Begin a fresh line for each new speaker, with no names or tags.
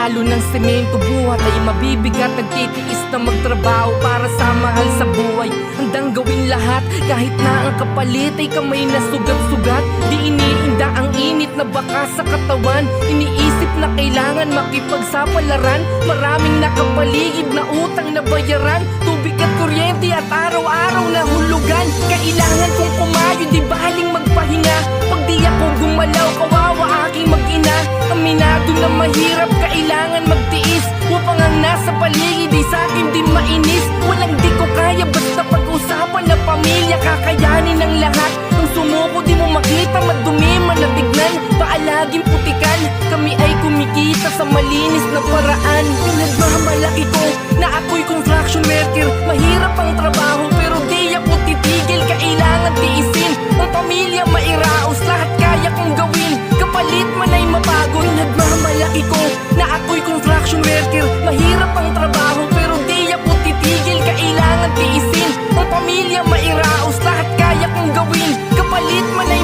Halo ng semento, buhat ay mabibigat. Nagtitiis na magtrabaho para sa mahal sa buhay. Handang gawin lahat kahit na ang kapalit ay kamay na sugat-sugat. Di iniinda ang init na baka sa katawan. Iniisip na kailangan makipagsapalaran. Maraming nakapaligid na utang na bayaran. Tubig at kuryente at araw-araw na hulugan. Kailangan kong kumayo, di baling magpahinga. Pag di ako gumalaw, kawawa aking mag-ina. Aminado na mahirap, kailangan magtiis. Upang ang nasa paligid ay sa'kin di mainis. Walang di ko kaya, basta pag-usapan na pamilya. Kakayanin ang lahat. Kung sumuko di mo makita, madumi man na tignan. Paalaging putikan, kami ay kumikita sa malinis na paraan. Pinagmamalaki ko na ako'y construction worker. Mahirap ang trabaho pero di ako titigil. Kailangan tiisin, ang pamilya mairaos. Lahat kaya kong gawin, kapalit man ay mapagod. Pinagmamalaki ko na ako'y construction worker. Mahirap ang trabaho pero di ako titigil. Kailangan tiisin, ang pamilya mairaos. Lahat kaya kong gawin, kapalit man ay